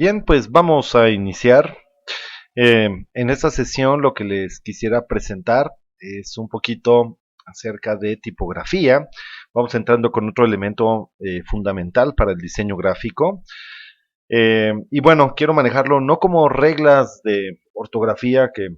Bien, pues vamos a iniciar. En esta sesión lo que les quisiera presentar es un poquito acerca de tipografía. Vamos entrando con otro elemento fundamental para el diseño gráfico. Y bueno, quiero manejarlo no como reglas de ortografía que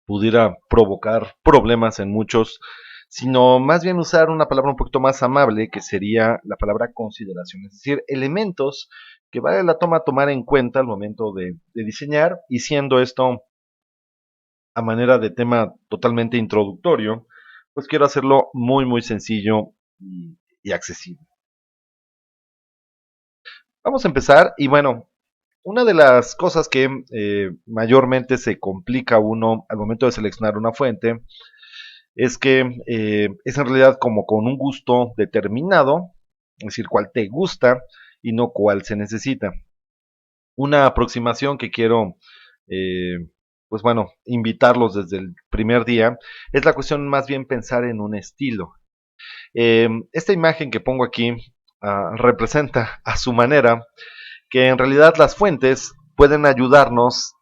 pudiera provocar problemas en muchos, sino más bien usar una palabra un poquito más amable, que sería la palabra consideración, es decir, elementos que vale la toma tomar en cuenta al momento de diseñar, y siendo esto a manera de tema totalmente introductorio, pues quiero hacerlo muy sencillo y accesible. Vamos a empezar y bueno, una de las cosas que mayormente se complica uno al momento de seleccionar una fuente es que es en realidad como con un gusto determinado, es decir, cuál te gusta y no cuál se necesita. Una aproximación que quiero, pues bueno, invitarlos desde el primer día, es la cuestión más bien pensar en un estilo. Esta imagen que pongo aquí representa a su manera que en realidad las fuentes pueden ayudarnos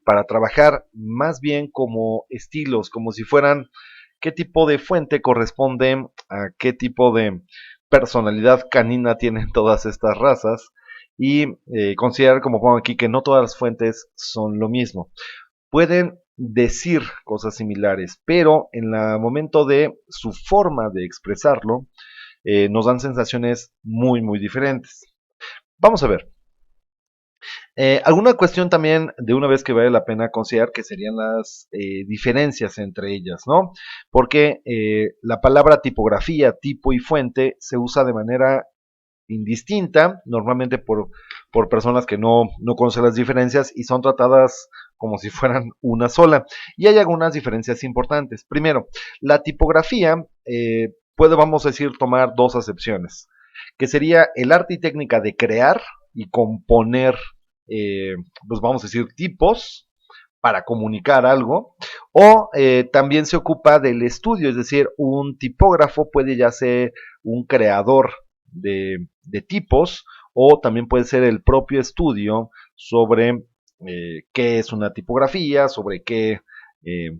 para trabajar más bien como estilos, como si fueran qué tipo de fuente corresponde a qué tipo de personalidad canina tienen todas estas razas, y considerar, como pongo aquí, que no todas las fuentes son lo mismo. Pueden decir cosas similares, pero en el momento de su forma de expresarlo, nos dan sensaciones muy diferentes. Vamos a ver. Alguna cuestión también de una vez que vale la pena considerar que serían las diferencias entre ellas, ¿no? Porque la palabra tipografía, tipo y fuente se usa de manera indistinta, normalmente por personas que no conocen las diferencias y son tratadas como si fueran una sola. Y hay algunas diferencias importantes. Primero, la tipografía puede, vamos a decir, tomar dos acepciones, que sería el arte y técnica de crear y componer, pues vamos a decir, tipos para comunicar algo, o también se ocupa del estudio, es decir, un tipógrafo puede ya ser un creador de tipos, o también puede ser el propio estudio sobre qué es una tipografía, sobre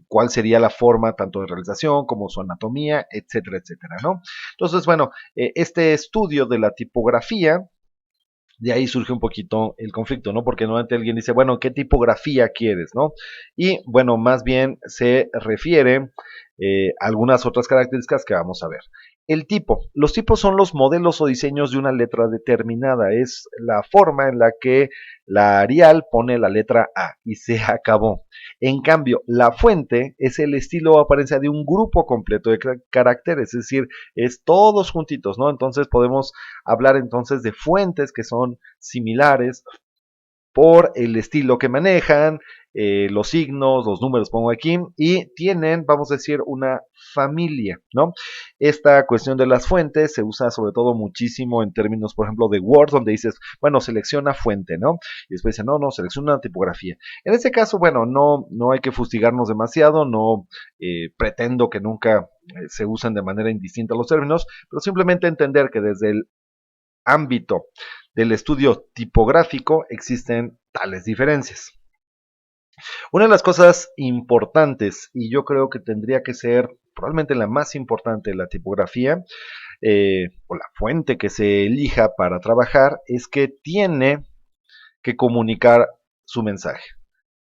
cuál sería la forma tanto de realización como su anatomía, etcétera, ¿no? Entonces, bueno, este estudio de la tipografía, de ahí surge un poquito el conflicto, ¿no? Porque normalmente alguien dice, bueno, ¿qué tipografía quieres, no? Y bueno, más bien se refiere a algunas otras características que vamos a ver. El tipo. Los tipos son los modelos o diseños de una letra determinada. Es la forma en la que la Arial pone la letra A y se acabó. En cambio, la fuente es el estilo o apariencia de un grupo completo de caracteres, es decir, es todos juntitos, ¿no? Entonces podemos hablar entonces de fuentes que son similares por el estilo que manejan, los signos, los números pongo aquí, y tienen, vamos a decir, una familia, ¿no? Esta cuestión de las fuentes se usa sobre todo muchísimo en términos, por ejemplo, de Word, donde dices, bueno, selecciona fuente, ¿no? Y después dice, no, selecciona una tipografía. En este caso, bueno, no hay que fustigarnos demasiado, no pretendo que nunca se usen de manera indistinta los términos, pero simplemente entender que desde el ámbito del estudio tipográfico existen tales diferencias. Una de las cosas importantes, y yo creo que tendría que ser probablemente la más importante de la tipografía, o la fuente que se elija para trabajar, es que tiene que comunicar su mensaje.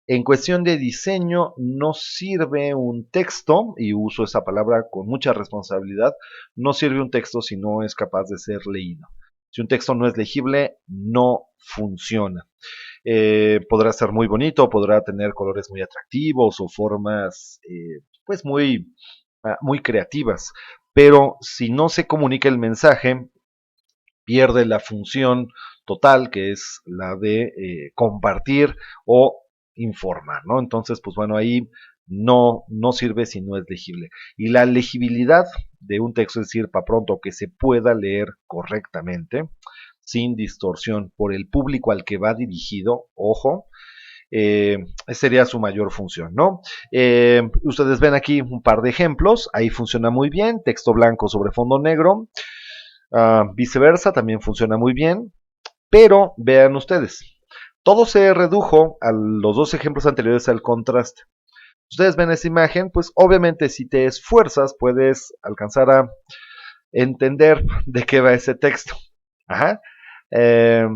En cuestión de diseño no sirve un texto, y uso esa palabra con mucha responsabilidad, no sirve un texto si no es capaz de ser leído. Si un texto no es legible, no funciona. Podrá ser muy bonito, podrá tener colores muy atractivos o formas pues muy creativas, pero si no se comunica el mensaje, pierde la función total, que es la de compartir o informar, ¿no? Entonces, pues bueno, ahí no sirve si no es legible. Y la legibilidad de un texto, es decir, para pronto que se pueda leer correctamente, sin distorsión por el público al que va dirigido, ojo, sería su mayor función, ¿no? Ustedes ven aquí un par de ejemplos, ahí funciona muy bien, texto blanco sobre fondo negro, viceversa, también funciona muy bien, pero vean ustedes, Todo se redujo a los dos ejemplos anteriores al contraste. Ustedes ven esa imagen, pues obviamente si te esfuerzas puedes alcanzar a entender de qué va ese texto. Ajá. Eh,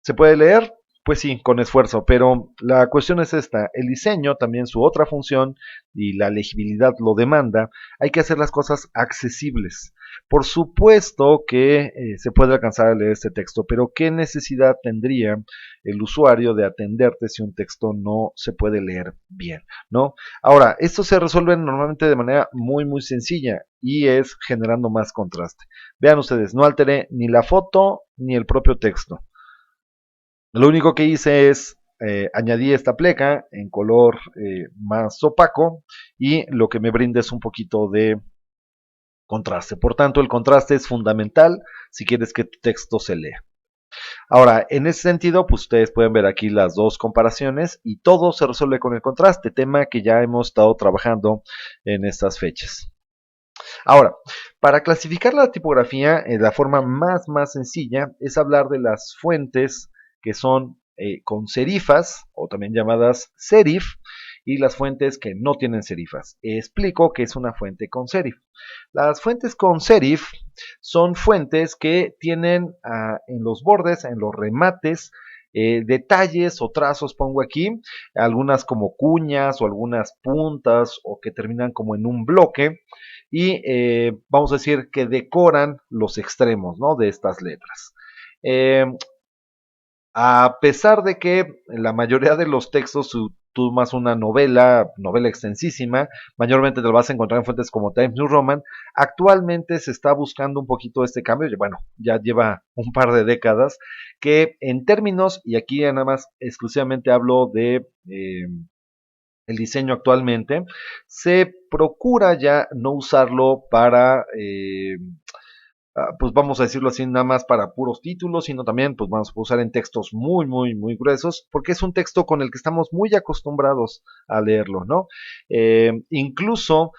¿Se puede leer? Pues sí, con esfuerzo, pero la cuestión es esta, el diseño, también su otra función, y la legibilidad lo demanda, hay que hacer las cosas accesibles. Por supuesto que se puede alcanzar a leer este texto, pero ¿qué necesidad tendría el usuario de atenderte si un texto no se puede leer bien? ¿No? Ahora, esto se resuelve normalmente de manera muy sencilla y es generando más contraste. Vean ustedes, no alteré ni la foto ni el propio texto. Lo único que hice es añadí esta pleca en color más opaco y lo que me brinda es un poquito de contraste. Por tanto, el contraste es fundamental si quieres que tu texto se lea. Ahora, en ese sentido, pues ustedes pueden ver aquí las dos comparaciones y todo se resuelve con el contraste, tema que ya hemos estado trabajando en estas fechas. Ahora, para clasificar la tipografía, la forma más sencilla es hablar de las fuentes que son con serifas, o también llamadas serif, y las fuentes que no tienen serifas. Explico qué es una fuente con serif. Las fuentes con serif son fuentes que tienen en los bordes, en los remates, detalles o trazos, pongo aquí, algunas como cuñas o algunas puntas o que terminan como en un bloque y vamos a decir que decoran los extremos, ¿no?, de estas letras. Eh, a pesar de que la mayoría de los textos, tú más una novela extensísima, mayormente te lo vas a encontrar en fuentes como Times New Roman, actualmente se está buscando un poquito este cambio, bueno, ya lleva un par de décadas, que en términos, y aquí nada más exclusivamente hablo de el diseño actualmente, se procura ya no usarlo para pues vamos a decirlo así, nada más para puros títulos, sino también pues vamos a usar en textos muy gruesos, porque es un texto con el que estamos muy acostumbrados a leerlo, ¿no? Incluso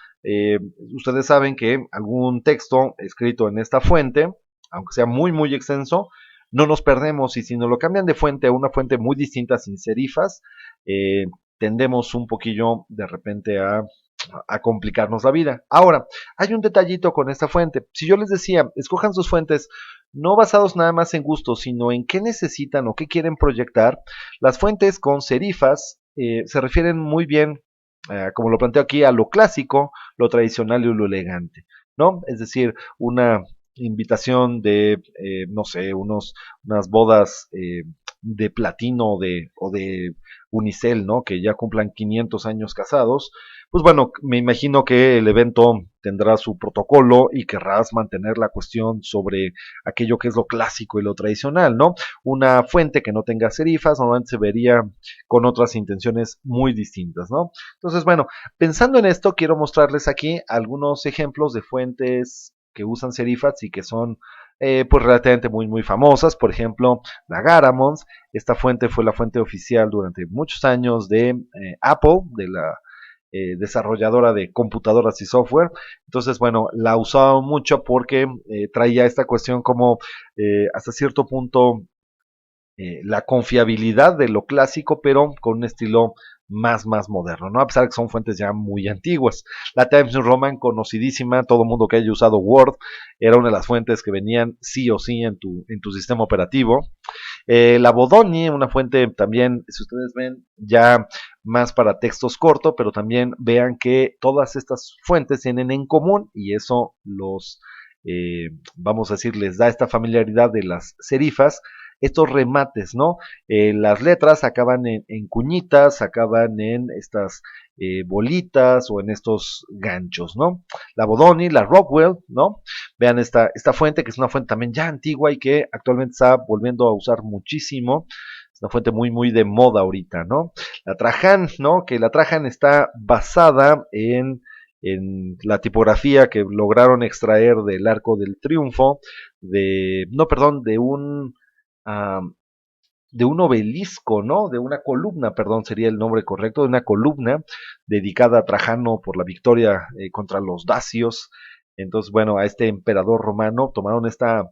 ustedes saben que algún texto escrito en esta fuente, aunque sea muy extenso, no nos perdemos y si nos lo cambian de fuente a una fuente muy distinta sin serifas, eh, tendemos un poquillo de repente a complicarnos la vida. Ahora, hay un detallito con esta fuente. Si yo les decía, escojan sus fuentes no basados nada más en gustos, sino en qué necesitan o qué quieren proyectar, las fuentes con serifas se refieren muy bien, como lo planteo aquí, a lo clásico, lo tradicional y lo elegante, ¿no? Es decir, una invitación de, no sé, unas bodas de platino o de unicel, ¿no? Que ya cumplan 500 años casados, pues bueno, me imagino que el evento tendrá su protocolo y querrás mantener la cuestión sobre aquello que es lo clásico y lo tradicional, ¿no? Una fuente que no tenga serifas normalmente se vería con otras intenciones muy distintas, ¿no? Entonces, bueno, pensando en esto, quiero mostrarles aquí algunos ejemplos de fuentes que usan serifas y que son pues relativamente muy famosas. Por ejemplo, la Garamond. Esta fuente fue la fuente oficial durante muchos años de Apple, de la desarrolladora de computadoras y software. Entonces, bueno, la usaba mucho porque traía esta cuestión como hasta cierto punto la confiabilidad de lo clásico, pero con un estilo más moderno, ¿no? A pesar de que son fuentes ya muy antiguas. La Times New Roman, conocidísima, todo el mundo que haya usado Word, era una de las fuentes que venían sí o sí en tu sistema operativo. La Bodoni, una fuente también, si ustedes ven, ya más para textos cortos, pero también vean que todas estas fuentes tienen en común y eso vamos a decir, les da esta familiaridad de las serifas, estos remates, ¿no? Las letras acaban en cuñitas, acaban en estas bolitas o en estos ganchos, ¿no? La Bodoni, la Rockwell, ¿no? Vean esta fuente, que es una fuente también ya antigua y que actualmente está volviendo a usar muchísimo. Es una fuente muy de moda ahorita, ¿no? La Trajan, ¿no? Que la Trajan está basada en la tipografía que lograron extraer del Arco del Triunfo, no, perdón, uh, de un obelisco, ¿no? De una columna, perdón, sería el nombre correcto, de una columna dedicada a Trajano por la victoria contra los dacios. Entonces, bueno, a este emperador romano tomaron esta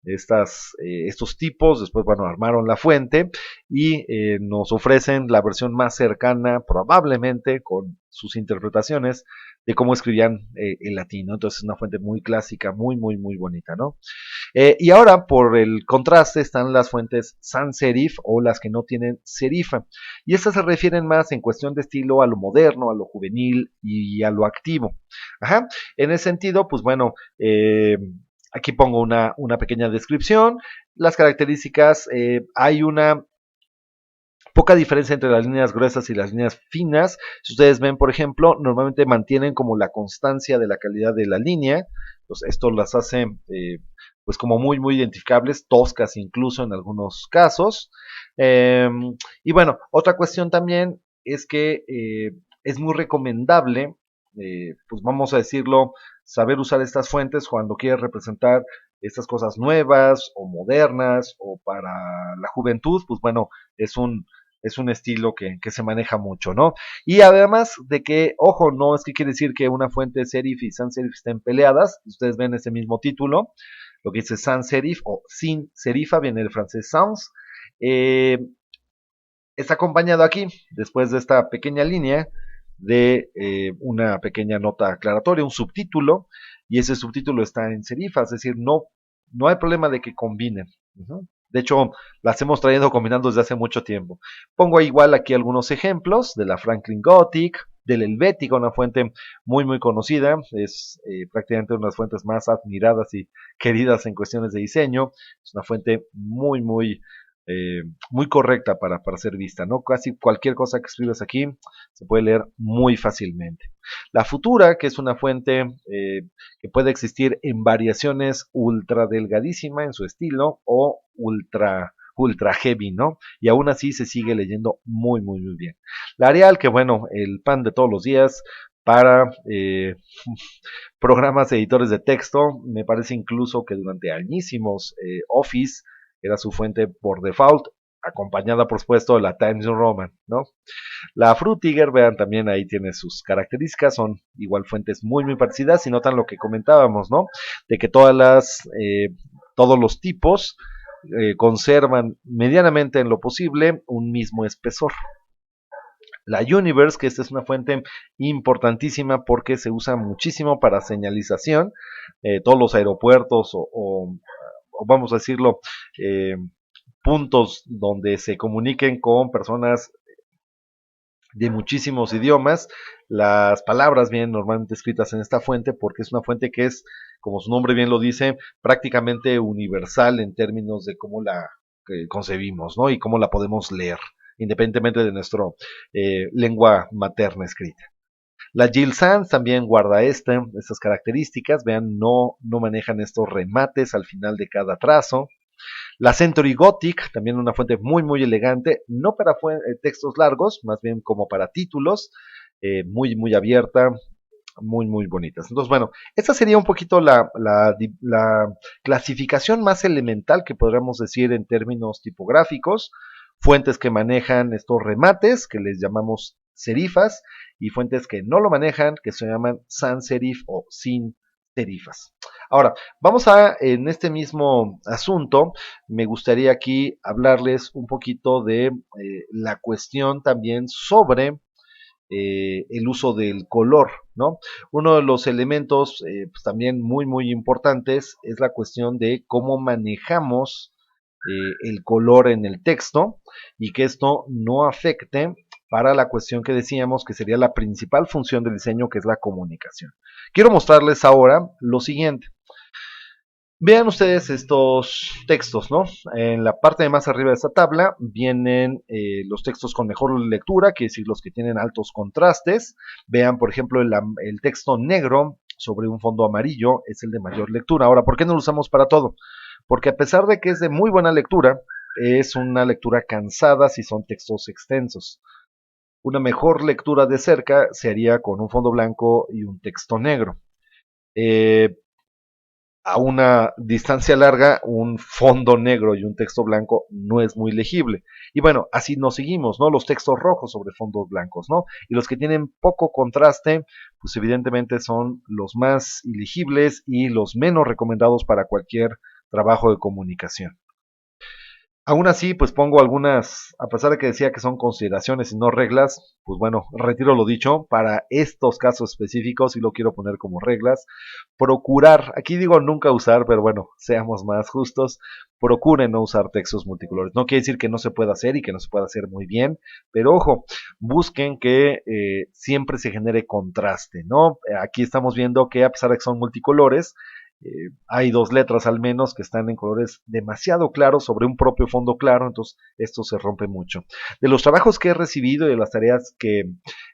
estos tipos, después, bueno, armaron la fuente y nos ofrecen la versión más cercana, probablemente con sus interpretaciones de cómo escribían el latín, ¿no? Entonces es una fuente muy clásica, muy, muy, muy bonita, ¿no? Y ahora, por el contraste, están las fuentes sans serif o las que no tienen serifa. Y estas se refieren más en cuestión de estilo a lo moderno, a lo juvenil y a lo activo. Ajá. En ese sentido, pues bueno, aquí pongo una pequeña descripción. Las características, hay una poca diferencia entre las líneas gruesas y las líneas finas. Si ustedes ven, por ejemplo, normalmente mantienen como la constancia de la calidad de la línea. Pues esto las hace pues como muy, muy identificables, toscas incluso en algunos casos. Y bueno, otra cuestión también es que es muy recomendable, pues vamos a decirlo, saber usar estas fuentes cuando quieres representar estas cosas nuevas o modernas o para la juventud, pues bueno, es un estilo que se maneja mucho, ¿no? Y además de que, ojo, no es que quiere decir que una fuente serif y sans serif estén peleadas, ustedes ven ese mismo título, lo que dice sans serif o sin serifa, viene del francés sans, eh, está acompañado aquí, después de esta pequeña línea, de una pequeña nota aclaratoria, un subtítulo, y ese subtítulo está en serifa, es decir, no hay problema de que combinen. De hecho, las hemos traído combinando desde hace mucho tiempo. Pongo igual aquí algunos ejemplos de la Franklin Gothic, del Helvética, una fuente muy muy conocida, es prácticamente una de las fuentes más admiradas y queridas en cuestiones de diseño, es una fuente muy muy muy correcta para ser vista, ¿no? Casi cualquier cosa que escribas aquí se puede leer muy fácilmente. La Futura, que es una fuente que puede existir en variaciones ultra delgadísima en su estilo o ultra heavy, ¿no? Y aún así se sigue leyendo muy, muy, muy bien. La Arial, que bueno, el pan de todos los días para programas editores de texto, me parece incluso que durante añísimos Office era su fuente por default, acompañada por supuesto de la Times New Roman, ¿no? La Frutiger, vean, también ahí tiene sus características, son igual fuentes muy, muy parecidas y notan lo que comentábamos, ¿no? De que todos los tipos conservan medianamente en lo posible un mismo espesor. La Universe, que esta es una fuente importantísima porque se usa muchísimo para señalización, todos los aeropuertos o vamos a decirlo, eh, puntos donde se comuniquen con personas de muchísimos idiomas. Las palabras vienen normalmente escritas en esta fuente porque es una fuente que es, como su nombre bien lo dice, prácticamente universal en términos de cómo la concebimos, ¿no? Y cómo la podemos leer, independientemente de nuestra lengua materna escrita. La Jill Sans también guarda estas características, vean, no manejan estos remates al final de cada trazo. La Century Gothic, también una fuente muy, muy elegante, no para textos largos, más bien como para títulos, muy, muy abierta, muy, muy bonitas. Entonces, bueno, esta sería un poquito la clasificación más elemental que podríamos decir en términos tipográficos, fuentes que manejan estos remates, que les llamamos serifas, y fuentes que no lo manejan, que se llaman sans serif o sin serifas. Ahora, vamos en este mismo asunto, me gustaría aquí hablarles un poquito de la cuestión también sobre el uso del color, ¿no? Uno de los elementos pues también muy, muy importantes es la cuestión de cómo manejamos el color en el texto y que esto no afecte para la cuestión que decíamos que sería la principal función del diseño, que es la comunicación. Quiero mostrarles ahora lo siguiente. Vean ustedes estos textos, ¿no? En la parte de más arriba de esta tabla vienen los textos con mejor lectura, que es decir, los que tienen altos contrastes. Vean, por ejemplo, el texto negro sobre un fondo amarillo es el de mayor lectura. Ahora, ¿por qué no lo usamos para todo? Porque a pesar de que es de muy buena lectura, es una lectura cansada si son textos extensos. Una mejor lectura de cerca se haría con un fondo blanco y un texto negro. A una distancia larga, un fondo negro y un texto blanco no es muy legible. Y bueno, así nos seguimos, ¿no? Los textos rojos sobre fondos blancos, ¿no? Y los que tienen poco contraste, pues evidentemente son los más ilegibles y los menos recomendados para cualquier trabajo de comunicación. Aún así, pues pongo algunas, a pesar de que decía que son consideraciones y no reglas, pues bueno, retiro lo dicho, para estos casos específicos y lo quiero poner como reglas. Procurar, aquí digo nunca usar, pero bueno, seamos más justos, procuren no usar textos multicolores. No quiere decir que no se pueda hacer y que no se pueda hacer muy bien, pero ojo, busquen que siempre se genere contraste, ¿no? Aquí estamos viendo que a pesar de que son multicolores, hay dos letras al menos que están en colores demasiado claros sobre un propio fondo claro, entonces esto se rompe mucho. De los trabajos que he recibido y de las tareas que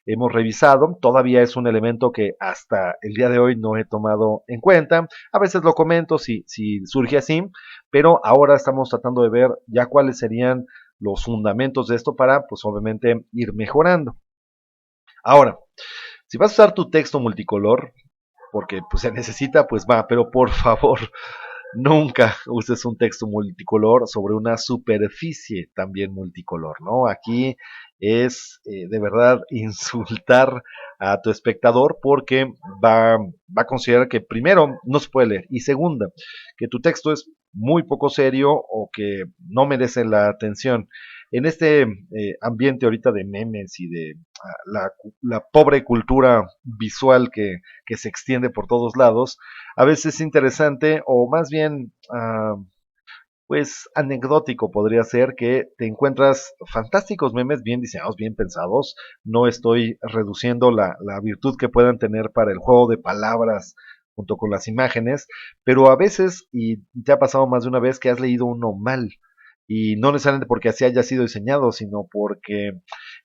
hemos revisado, todavía es un elemento que hasta el día de hoy no he tomado en cuenta. A veces lo comento si surge así, pero ahora estamos tratando de ver ya cuáles serían los fundamentos de esto para, pues obviamente, ir mejorando. Ahora, si vas a usar tu texto multicolor, porque pues se necesita, pues va, pero por favor, nunca uses un texto multicolor sobre una superficie también multicolor, ¿no? Aquí es de verdad insultar a tu espectador porque va a considerar que primero no se puede leer y segunda, que tu texto es muy poco serio o que no merece la atención. En este ambiente ahorita de memes y de la pobre cultura visual que se extiende por todos lados, a veces es interesante o más bien pues anecdótico podría ser que te encuentras fantásticos memes bien diseñados, bien pensados. No estoy reduciendo la virtud que puedan tener para el juego de palabras junto con las imágenes, pero a veces, y te ha pasado más de una vez, que has leído uno mal. Y no necesariamente porque así haya sido diseñado, sino porque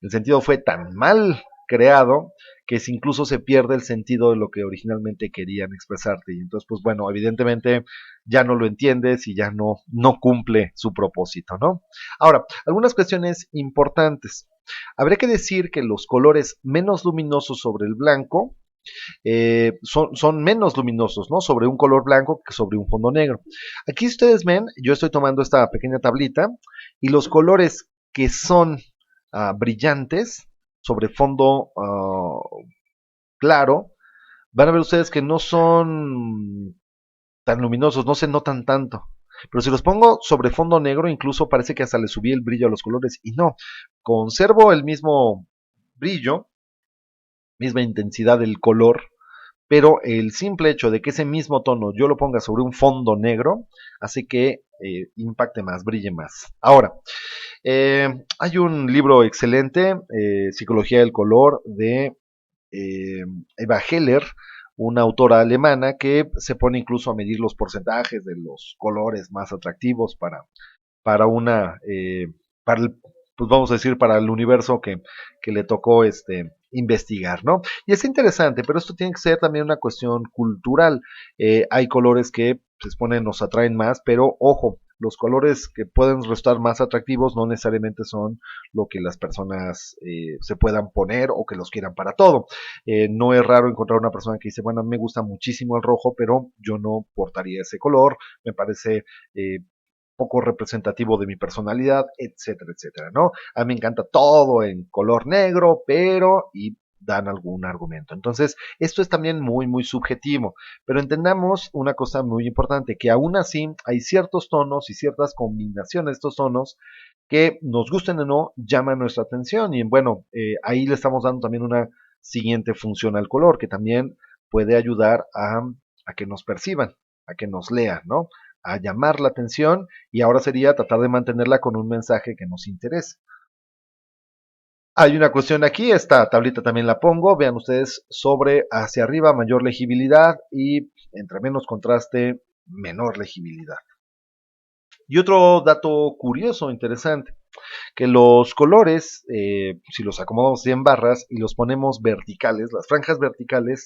el sentido fue tan mal creado que incluso se pierde el sentido de lo que originalmente querían expresarte. Y entonces, pues bueno, evidentemente ya no lo entiendes y ya no cumple su propósito, ¿no? Ahora, algunas cuestiones importantes. Habría que decir que los colores menos luminosos sobre el blanco son menos luminosos, ¿no? Sobre un color blanco que sobre un fondo negro. Aquí ustedes ven, yo estoy tomando esta pequeña tablita y los colores que son brillantes sobre fondo claro, van a ver ustedes que no son tan luminosos, no se notan tanto. Pero si los pongo sobre fondo negro, incluso parece que hasta le subí el brillo a los colores. Y no, conservo el mismo brillo, misma intensidad del color, pero el simple hecho de que ese mismo tono yo lo ponga sobre un fondo negro hace que impacte más, brille más. Ahora, hay un libro excelente, Psicología del Color, de Eva Heller, una autora alemana que se pone incluso a medir los porcentajes de los colores más atractivos para una, para el, pues vamos a decir, para el universo que le tocó investigar, ¿no? Y es interesante, pero esto tiene que ser también una cuestión cultural. Hay colores que se exponen, nos atraen más, pero ojo, los colores que pueden resultar más atractivos no necesariamente son lo que las personas se puedan poner o que los quieran para todo. No es raro encontrar una persona que dice, bueno, a mí me gusta muchísimo el rojo, pero yo no portaría ese color, me parece poco representativo de mi personalidad, etcétera, etcétera, ¿no? A mí me encanta todo en color negro, pero y dan algún argumento. Entonces, esto es también muy, muy subjetivo, pero entendamos una cosa muy importante, que aún así hay ciertos tonos y ciertas combinaciones de estos tonos que nos gusten o no, llaman nuestra atención y bueno, ahí le estamos dando también una siguiente función al color, que también puede ayudar a que nos perciban, a que nos lean, ¿no? A llamar la atención y ahora sería tratar de mantenerla con un mensaje que nos interese. Hay una cuestión aquí, esta tablita también la pongo, vean ustedes sobre hacia arriba mayor legibilidad y entre menos contraste menor legibilidad. Y otro dato curioso, interesante, que los colores, si los acomodamos en barras y los ponemos verticales, las franjas verticales,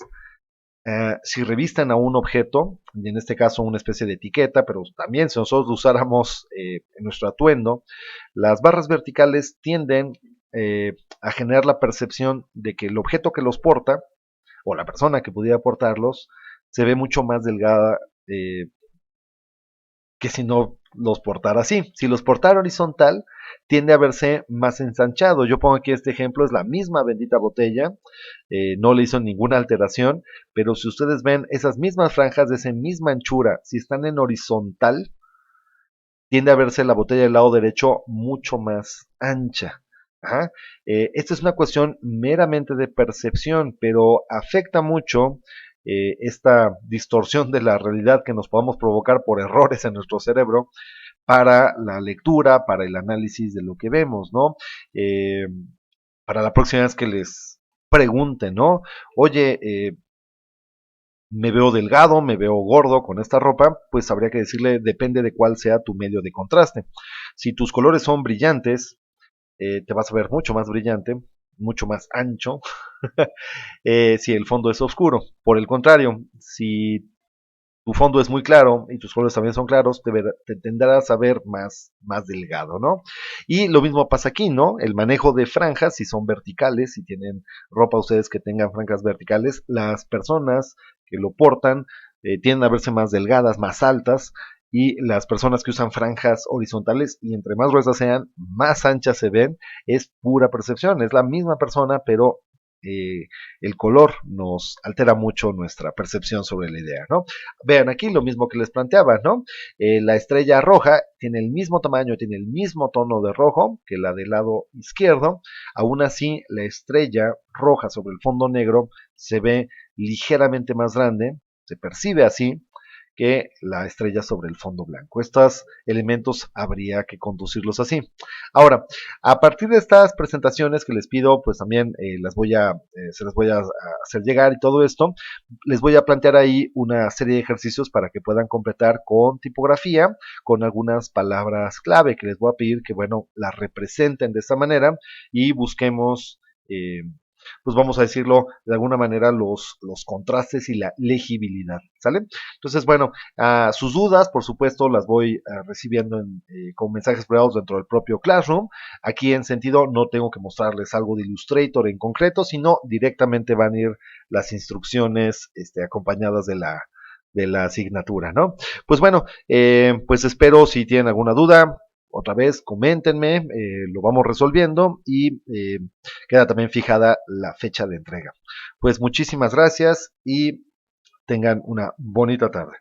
si revistan a un objeto, en este caso una especie de etiqueta, pero también si nosotros lo usáramos en nuestro atuendo, las barras verticales tienden a generar la percepción de que el objeto que los porta, o la persona que pudiera portarlos, se ve mucho más delgada que si no los portara así. Si los portara horizontal, tiende a verse más ensanchado. Yo pongo aquí este ejemplo, es la misma bendita botella, no le hizo ninguna alteración, pero si ustedes ven esas mismas franjas de esa misma anchura, si están en horizontal, tiende a verse la botella del lado derecho mucho más ancha. Ajá. Esta es una cuestión meramente de percepción, pero afecta mucho esta distorsión de la realidad que nos podamos provocar por errores en nuestro cerebro para la lectura, para el análisis de lo que vemos, ¿no? Eh, para la próxima vez que les pregunten, ¿no? Oye, me veo delgado, me veo gordo con esta ropa, pues habría que decirle, depende de cuál sea tu medio de contraste. Si tus colores son brillantes, te vas a ver mucho más brillante, mucho más ancho, si el fondo es oscuro. Por el contrario, si tu fondo es muy claro y tus colores también son claros, te tendrás a ver más delgado, ¿no? Y lo mismo pasa aquí, ¿no? El manejo de franjas, si son verticales, si tienen ropa ustedes que tengan franjas verticales, las personas que lo portan tienden a verse más delgadas, más altas, y las personas que usan franjas horizontales y entre más gruesas sean, más anchas se ven, es pura percepción, es la misma persona, pero eh, el color nos altera mucho nuestra percepción sobre la idea, ¿no? Vean aquí lo mismo que les planteaba, ¿no? La estrella roja tiene el mismo tamaño, tiene el mismo tono de rojo que la del lado izquierdo. Aún así, la estrella roja sobre el fondo negro se ve ligeramente más grande, se percibe así que la estrella sobre el fondo blanco. Estos elementos habría que conducirlos así. Ahora, a partir de estas presentaciones que les pido, pues también se las voy a hacer llegar y todo esto, les voy a plantear ahí una serie de ejercicios para que puedan completar con tipografía, con algunas palabras clave que les voy a pedir que, bueno, las representen de esta manera y busquemos, pues vamos a decirlo de alguna manera, los contrastes y la legibilidad, ¿sale? Entonces, bueno, sus dudas, por supuesto, las voy recibiendo con mensajes privados dentro del propio Classroom. Aquí en sentido no tengo que mostrarles algo de Illustrator en concreto, sino directamente van a ir las instrucciones acompañadas de la asignatura, ¿no? Pues bueno, pues espero si tienen alguna duda, otra vez coméntenme, lo vamos resolviendo y queda también fijada la fecha de entrega. Pues muchísimas gracias y tengan una bonita tarde.